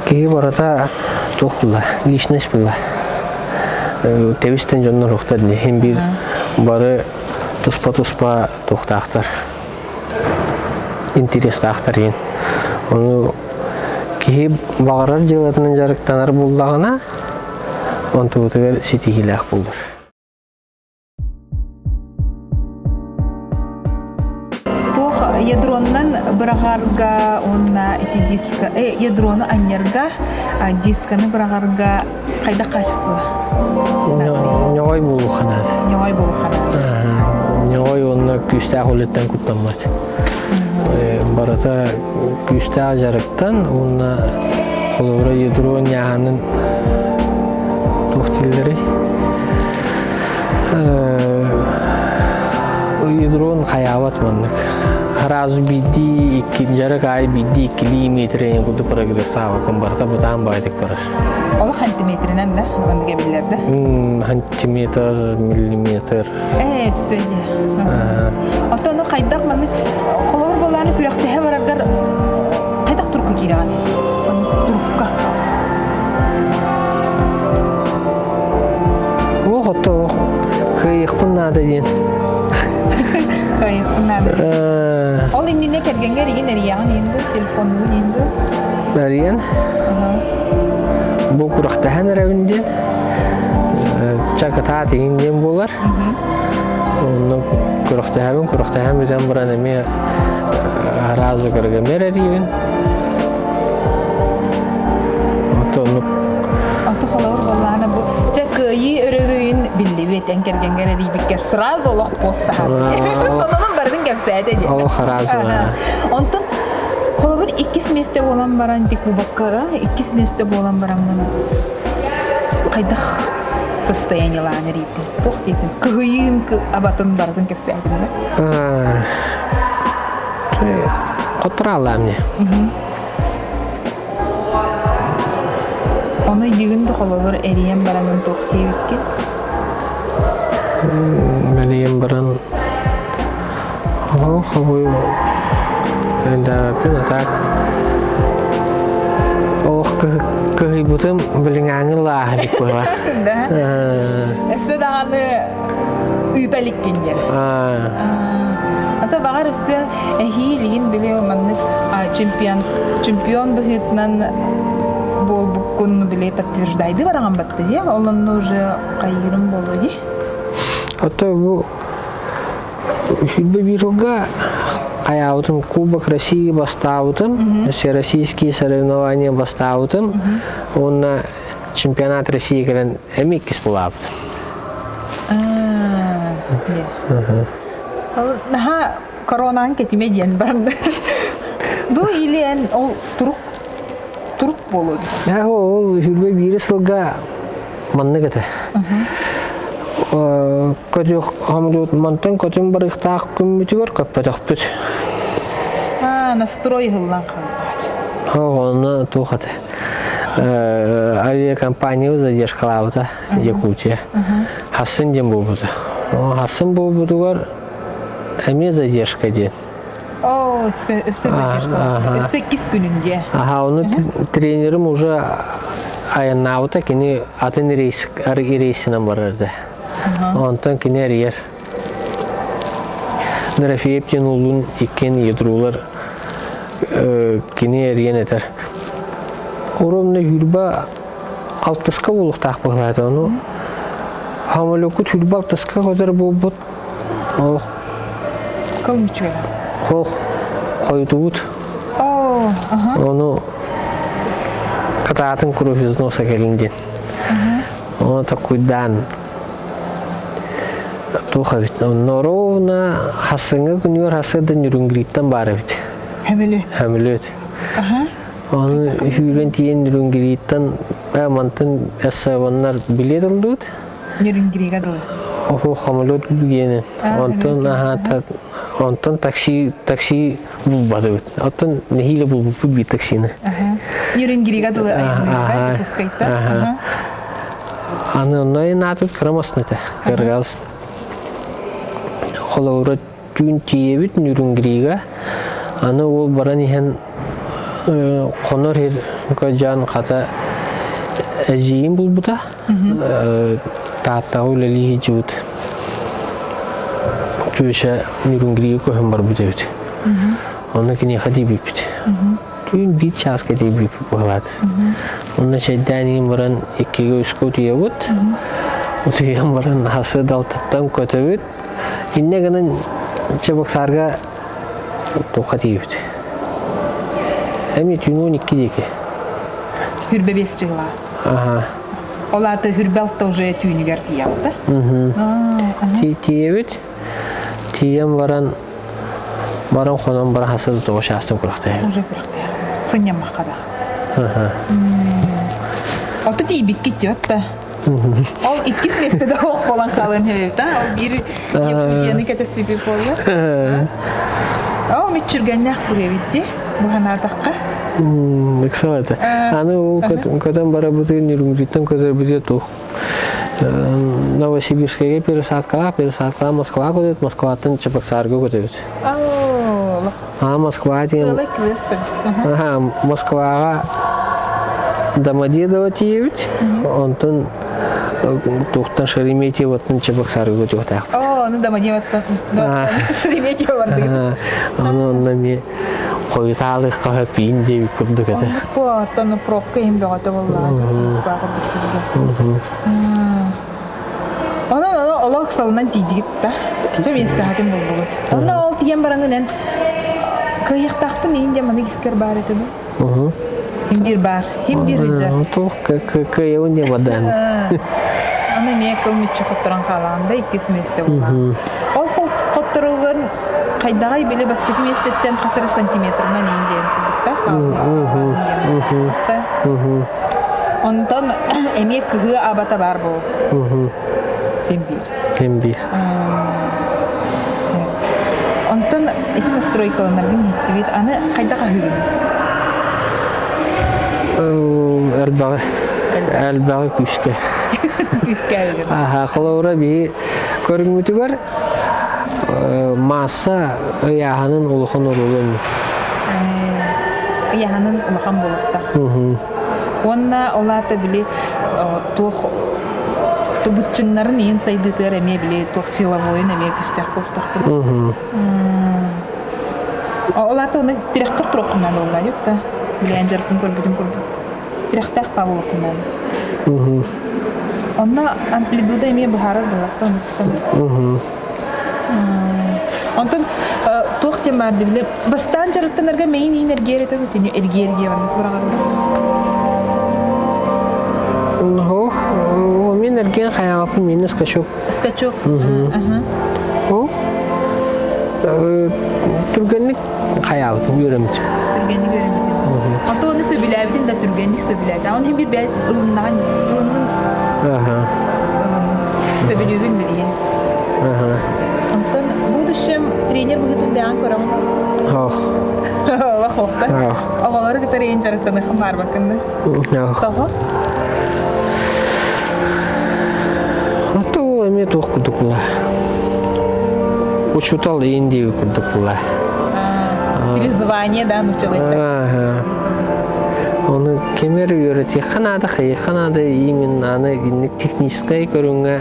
Кейі барата тоқ бұла, личность бұла. Тәуістен жоннан ұқтар дейін бір бары тұспа-тұспа тоқтақтар. Интересті ақтар ең. Оны кейі бағарар желатының жарықтанар болдағына, он тұғытығар сетігілі ақ болдар. Ядроннан бұрағарға онна эти диска, ядроны анерга, дисканы бұрағарға қайда қачысты? Нёғай болу қанады. Нёғай болу қанады. Нёғай онына күстәғ олеттен күттанмады. Барата күстәғ жарықтан онына қолуыра ядрон яғанын тоқтелері. Ядрон қаяват маннық. Разу бидди жарық ай бидди 2 метрен құды прогресстағы барта бұтан байдық барар. Ол сантиметрінен да, онды кәбілерді? Сантиметр, миллиметр. Сөйде. Ата оны қайдақ маңны қолауыр болағаны күректіғі барағар қайдақ тұрқы кереғаны? Тұрққа. Оқ, отта оқ. Қайықпын нады ден. Қайықпын нады ден. Ол индине кергенге реген әрияғын енді, телефонуын енді? Әриян? Бұл құрақтаған әрәуінден чакыта тегінден болар. Оның құрақтаған бөтен бұран әме разы көргемер әрейін. Аты қолауыр болағына бұл чакыйы өрігейін білді бетен кергенге әрейбікке сразу олық постағар. Сонының бардың кәпсәді де. Ол қаразы. Онтын қолауыр 2 месте болан баран дек бұбаққара, 2 месте болан баранған қайдақ состоянияланы рейті. Тоқ дейтін, күйін абатын бардың кәпсәді. Қотыра алам не? Оны дегінді қолауыр әрейен баранын тоқ дейбікке? Әрейен баран Хавой пен атак ох кыгый бутым билиңаңы лаа деп койган. Да. Эссе даганы үталик кенде. Ата багар эссе эхилин биле манны чемпион быхытнан бол буккун биле подтверждайды бараган батты де. Олон уже кайырым болду. Ата бу Фильбе бирылга аяутым Кубок России бастаутым, все российские соревнования бастаутым, он на чемпионат России келен эмиккис булаптым. Наха коронан кетиме диен барында. Бу илен ол турук болду. Ол Фильбе бирылга манны кете. Көтөк хамлут монтан көтөн барыктак күмүтүгөр көппөтөкпүт. Настрой хыллан калбаш. Оны тухат. Авиакомпания задержкалаута Якутия. Хасын дем болбуду. Хасын болбудугар эме задержка ден. Задержка. 8 күнүнде. Оны тренерим уже аянаута кини атын рейсинен барарды. Онтан кинер ер. Нрафиептен улун икен ядрулар кинер енетер. Уровны юрба алтыска улуктак баглады. Оны Хамалоку түрбал тыска көтөр болбут. Ол Кылмычыгы. хо койдубут. О, ага. Onu кататын кровизно сакелинден. Он такой дан. Тухавит. Норовна хасыңы күнүр хасыдан юрунгриттан бары бит. Хамилет. Ага. Оны хүрен тиен юрунгриттан мантын эсаваннар билет алдыт. Нюрингрига дылы. Охо хамилет бигене. Онтон такси булбады. Онтон нехиле булбу би таксины. Ага. Нюрингрига дылы айнырга жекускайта. Ага. Аны онной натут крамасныта. Кыргаз. Холовра түн тиебит нюрингрига. Аны ол баран ихен конор хер жан ката әжейін булбута. Таата ойлали жут. Түшә нюрингрига көһөн бар бит. Оны кине хати бит. Түн бит часка ди бит булат. Оны шәйдәнин баран икеге үскө тиебит. Утыган баран хасы далтыттан көтөбит. Инне гынан чабаксарга тохатиют. Эми түнүн 2 деке. Хүрбе 5 жылга. Ага. Олаты хүрбелтте уже түйнүгөр тиялды. Тиебит. Тием баран хонон бар хасыл тогошастын куракта. Уже куракта. Сыньям макада. Ага. Оты тиебик кетти. Ол 2 месте ок болан калын хебет, Ол бир якутияны кетеспи болду. О, мичүргәннәк сүрәбитти. Бу ханардакка. Эксавата. Аны ол көтөн бара бутын нюрингриттан көтөр бите тух. Новосибирскеге пересадка Москва көтөт, Москвадан Чебоксарга көтөт. Москва тием. Москвага Домодедово тиебит. Онтон тухтан Шереметьевотун Чебоксарга көтөт. Ну Домодедово Шереметьево барды. Аны не койталык кахапин деп курдук эте. Тону пробка им бөгөтө болду. Москвага бисирге. Оны олог салынан тийдигит да. Жо месте хатым болду. Оны ол тиген бараңынан кыяктакпын инде маны кискер бар эте да. Хим бир бар, хим бир жа. Тух кыяун деп адан. Аны мен кылмычы хоттуран калаганда 2 месте болду. Ол хоттуругун кайдагай беле баскет местеттен 40 сантиметрнан инден курдукта. Онтон эме кыгы абата бар бул. Сембир. Онтон эти настройкаларнын хиттибит аны кайдага хүрүн. Элбагы күскө. Аха, колора би көрүнгүтүгөр масса яханын улухан урулун. Яханын улухан болукта. Онна олата биле тух тубутчыннарын ен сайдытыр эме биле тух силовой эме күстер куктар. Олата оны директор турукунан болла жокта. Биле анжаркын көрбүдүм. Директор павловкунан. Онна амплитуда эме бахара болукта. Онтон тух темарды биле бастан жарыктанарга мейин энергия этеби тени энергия бар курагар. Мен эрген хаягапын мени скачок. Түргенlik хаягапын көрөмүт. Антон сөбүләбидин да түргенlik сөбүләди. Аны бир бәл ылыннан сөбүлүгүн билген. Антон будущем тренер будет бян көрөм. Авалары кетерин жарыктаны бар бакында. Ото эме тух кудукла. Учутал инди кудукла. Перезвание да нучалык. Оны кемер үйрөтү канада именно аны технической көрүнгө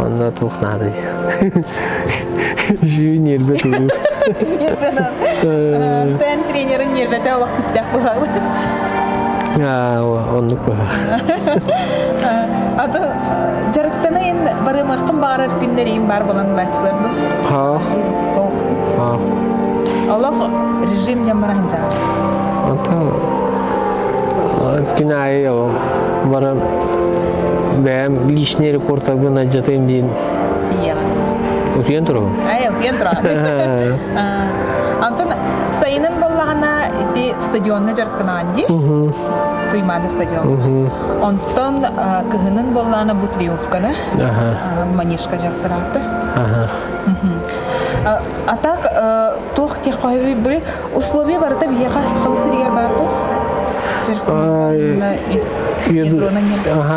онда тухнады. Жюниор бету. Сен тренерин нервете алак кыстак болгалы. Онлuk bu. Аты жарыктана ен барымаққын бағарар күндерейін бар болан бачыларды. Аллах режим ямаран жағы. Ата күн айы барам бәм лишний рекордтарбын ажатайым дейін. Iya. Утуян тұру? Утуян тұру. Антон сайынын болағына стадионны жарықтанаған дей? Туймады стадион. Онтон кыһынын боллана бу триумфканы. Манишка жактыраты. Атак тох тех койбай бир условия барда бие хасырыгар барды.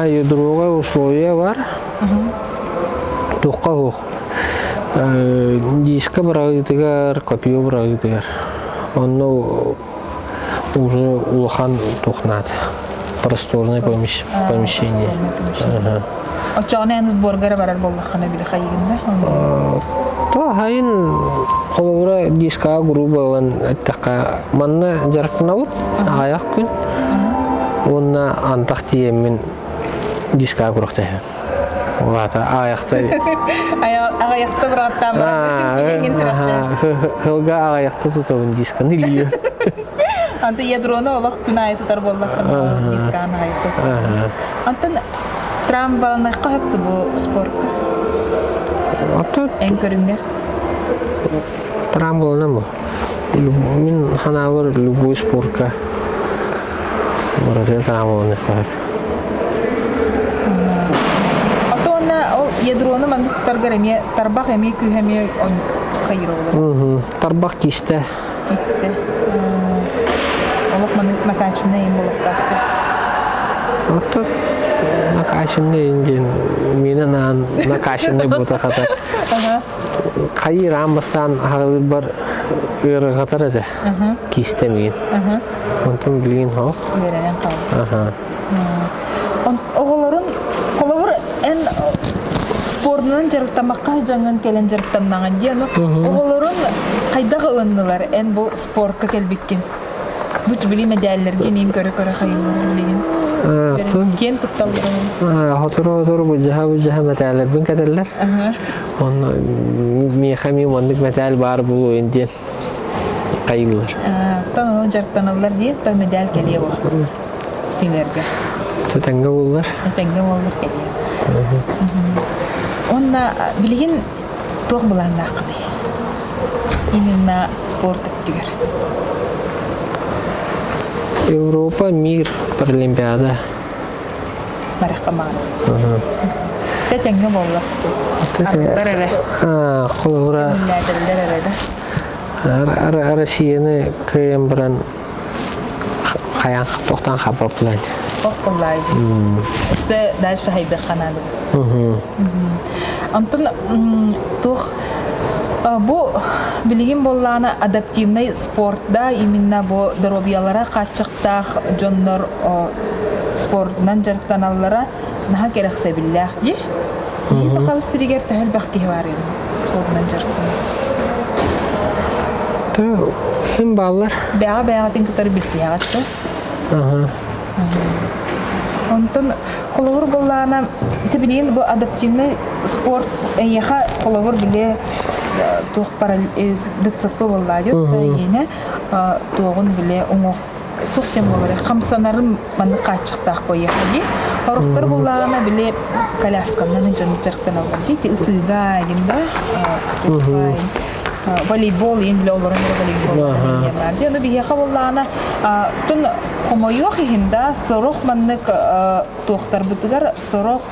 Ядрога условия бар. Тухка хук. Диска барагытыгар, копия барагытыгар. Онно уже улахан тухнат. Просторное помещение. Очаны сборгара барар боллахана бир хайгында. То хайын колора диска группалан аттака манна жаркнаур аяк күн. Онна антак тиемин диска группта. Вата аякта. Аякта бараттам. Хылга аякта тутабын дисканы лие. Анты ядроны олақ күн айтытар боллаққан дисканы айты. Антын трамбалнаққа өпті бұл спортқа? Ән көріңдер? Трамбална бұл. Мен ханавыр любой спортқа. Бұратыр трамбалнаққа өп. Аты онна ол ядроны мандықтарғар әме, тарбақ әме, күй әме қайыр олар? Тарбақ кесті. Кесті. Олық маңыз накачынна ең болықтақты? Аты накачынна енген мені накачынна бұта қатар. Қайыр амбастан ағылыр бар өрі қатар әді. Кестемеген. Онтын білген қау? Беренен қау. Оғылырын қолауыр ән спордынан жарықтамаққа жаңын кәлін жарықтамнаған дейін. Оғылырын қайдағы ұлындылар ән бұл спортқа кәлбеккен? Бұт білейме дәлілерге нейм көрі-көрі қайылары білеген. Кен тұтталдырын. Хотыру бұджаға мәтәлер бұн кәдерлер. Оны мейхами мұндық мәтәл бар бұл ойынден қайылар. Таңын жарықтаналар дейін, тау мәдәл кәле ол. Түнерге. Тәңгі болылар. Тәңгі болылар кәле. Онна білеген тоқ бұланды ақыды. Именно спорт өттігер. Европа, мир, Паралимпиада. Мараққа мағын. Тәңгі болылар. Ақтар әрі. Қолығыра. Россияны көйен бірін қаян тоқтан қапапылан. Тоқтылайды. Үсі дәлші хайды қанады. Антон тоқ бұл білген болғаны адаптивный спортда именно бұл дробиялара қатшықтақ жонлар спортынан жарықтаналара наға керексе білләқ де. Есі қауыстырегер тәл бәқке бар еді спортынан жарықтаналара. Hem баллар? Бәға-бәғатын күтір білсі яғатты. Онтын қолығыр болғаны тібінен бұл адаптивный спорт әйеға қолығыр біле тух дыцыклы боллады ені туғын біле оңық тух тем болары қамсанарым маны қатшықтақ бойеқы Орықтар болағына біле колясканнан жаны жарықтан алған дейді ұтыға егінді волейбол ең біле оларын волейбол бар оны бейеқа болағына түн қомайық егінді сұрық маннық туқтар бұтығар сұрық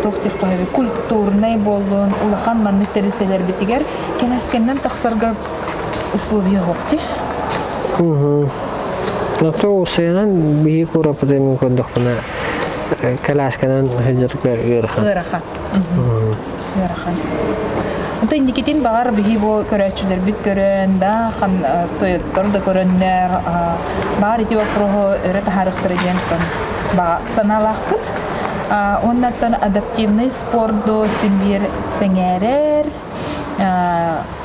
тоқтық қойбі культурнай болуын ұлақан манны тәрілтелер бітігер кәнәскеннен тақсарға условия қоқты. Нақта осыянан бейі көрапыды мүмкіндік бұна кәләскеннен хеджерге үйірхан. Үйірхан. Онта индикетен бағар бейі бұл көрәтшілер бүт көрін, қан тойыттар да көрінлер, бағар еті вақырығы өрі тахарықтыры ден саналақпыд. Оннаттан адаптивный спорту симбир сеңерер,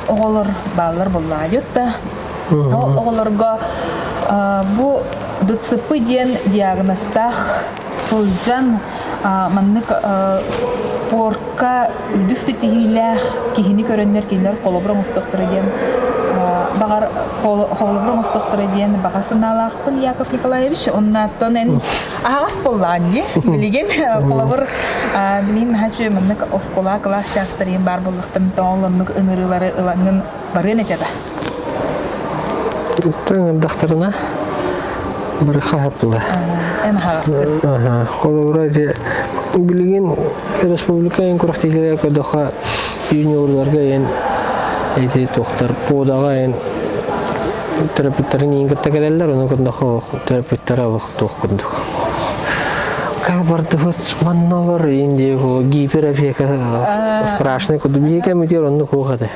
оғылыр балылар болла айытта. Оғылырға бұ ДЦП ден диагностах сылжан маннык спорка үдүк сетигилэх кихини көрөннер кинер колоброн устуктуру ден багар колоброн устуктуру ден багасыналаакпын Яков Николаевич оннаттон эн агас боллаанди билеген колобр билин хачы маннык оскола класс шастырын бар боллуктан тоолоннук ыңырылары ылаңын барын этеда Докторына бір қағапылы. Әм хағасты. Қолыбыра де білген республика ең күрақтегілер көдіға юниорларға ең әйті тоқтар подаға ең терапевтарын ең кітті кәдәлілер, оны күндіға терапевтары алық тоқ күндік. Как барды вот манналар енді гиперопека страшный күді бейке мүтер оны қоғады.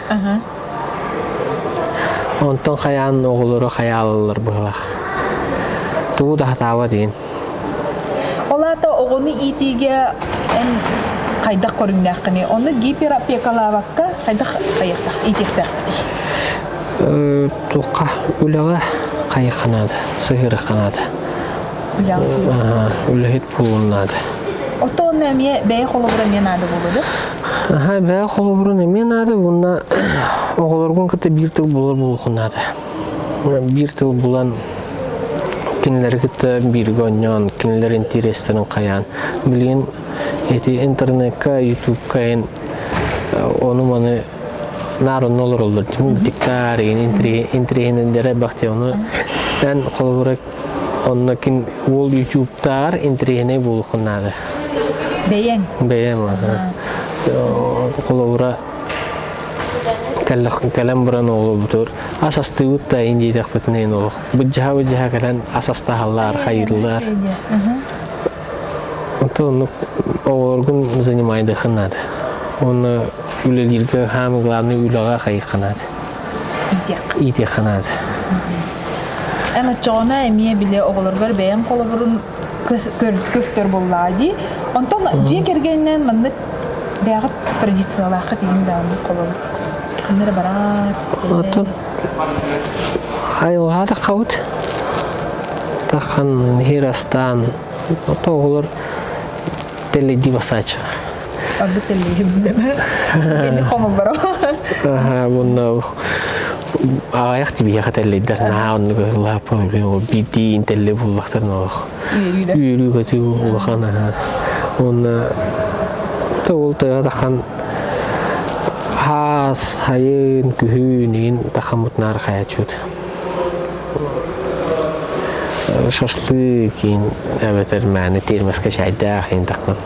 Онтон қаян оғылыры қаялылар бұғылақ. Туы да хатауа дейін. Олата оғыны итиге ән қайдақ көріңдәқіне. Оны гиперопекалабаққа қайдақ қаяқтақ, итектәқ бітей? Туққа үліға қайыққанады, сығыры қанады. Үліғет бұлынады. Оты оны әме бәйі қолыбыра мен ады болуды? Бәйі қолыбыра мен ады, бұнна оғылырғын күтті бір тыл болыр болуқынады. Bir tıl bulan кинилер кытта бирге оннон, кинилер интерестерин каян. Билген эти интернетка, ютубка ен оны маны нарын олар олар. Диктар ен интригенендере бакте оны дан колбурак онна кин ол ютубтар интригене болухунады. Бейен. Бейен. Колбура калам буран олу бутур. Асасты утта инди тахпетнен олу. Буджаха калан асаста халлар хайырлар. Он орган занимает ханад. Он улилга хам главный улага хайханад. Ити ханад. Ана чона эмие биле оголоргор бейен колобурун көстөр боллади. Онтон же кергеннен мынды бягы традицияларга тиген даамды колобур. Кымдыр барат. Отон айылгада кабыт. Тахан Хирастан. Ото олар теледи басач. Абды теледи билеме. Эни хомул баро. Бунна аяк тибиге кателлидер. Наан лапы бити интелле буллактарна. Үйрүгө тигу улахана. Он толта тахан хас хайын күһүнин тахамутнар хаячут. Шашлык ин әбетер мәне термәскә шайда хин таккан.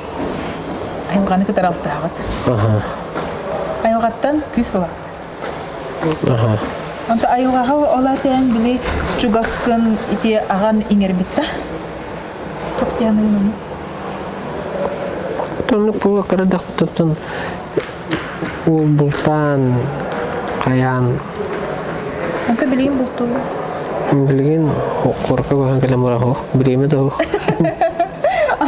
Айылганы көтөр алтыгат. Айылгаттан күсла. Анта айылгага олатен биле чугаскын ити аган иңербитте. Токтяны. Тонны пула карадак тоттон ул бултан каян. Анка билген булту. Билген корка гохан каламара хох биреме да хох.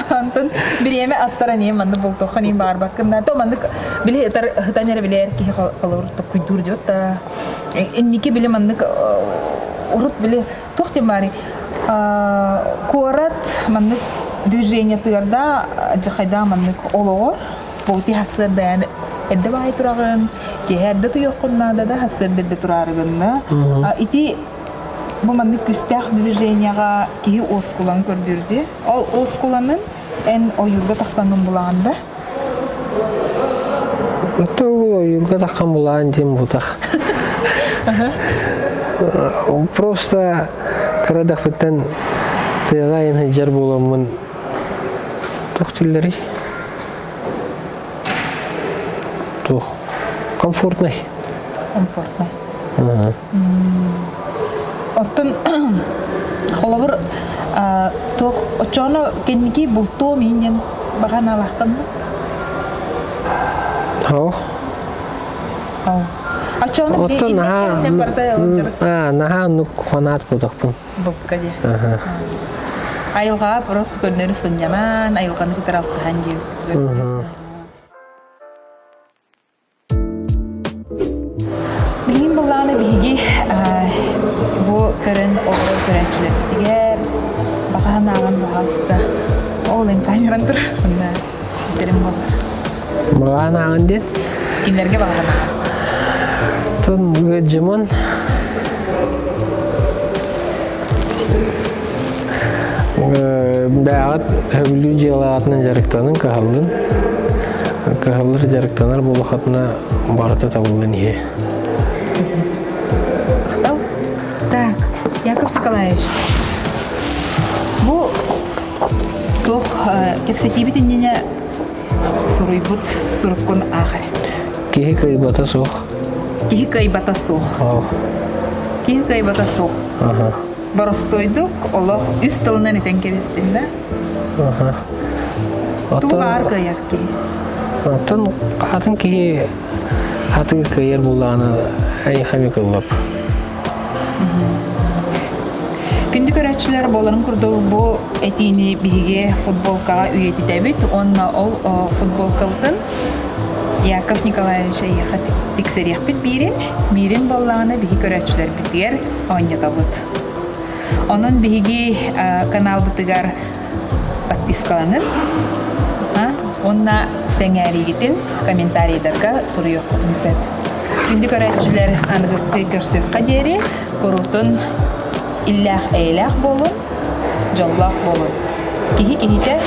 Антон биреме аттарани манды булту хани бар бакында. То манды биле хатанер билер ки халыр то куйдур жота. Энники биле манды урут биле тохте мари. Куарат манды движение тырда жахайда манды олоор бути хасыр дан эдде бай турагын кеһерде туйоккуннада да хасыр бедде турарыгынна. Ити bu mandık küstah движенияга киһи оскулан көрдүрдү. Ол оскуланын эн оюлга таксанын буланда. Ото оюлга таккан булан дем бутак. Просто кырадак беттен тыгайын жер буламын. Тохтиллери. Тох комфортный. Комфортный. Оттон холобур тох очоно кенники булто минен багана лаккан. Хау. Очоно Оттон наха ну фанат будакпын. Буккаде. Айылга просто көрнөрүстүн жаман, айылганы көтөр алтыхан жеп. Билгин булланы биги бу көрөн огор көрәчілер бітігер, бақаhan ағын бағалысты. Ол ең камеран тұр, онда бітірім болар. Бағаhan ағын ден? Кинлерге бақаhan ағын. Тон ғыджыман. Бәғат өбілі желағатынан жарықтанын қағылдың. Қағылыр жарықтанар бұл қатына барыта табылдың е. Ақтау? Так, Яков Николаевич, бұл тоқ кепсетебетін нене сұруйбұт сұруққын ағыр. Кехи кайбата соқ. Кихи кайбата соқ. Кихи кайбата соқ. Баростойдук, олох үст тылынан етен керестен, да? Туғы ар кайар ки? Атын қатын кехи хаты кайар бұлағына әй қами кыллап. Күнді көрәтшілер боларын күрділ бұл әтейіні біге футболкаға үйеті дәбіт, онна ол футболкалытын Яков Николаевич айяқа тексерек біт мирин болағына бігі көрәтшілер бітігер оңнета бұд. Onun bihi kanal bitigar подпискаланыр. Онна сеңәри гитин комментарийдарга сурыйыр кутунсет. Күнді көрәтчілер анығызғы көрсет қадері, көрутын иллях әйлях болын, жоллақ болын. Кихи-кихите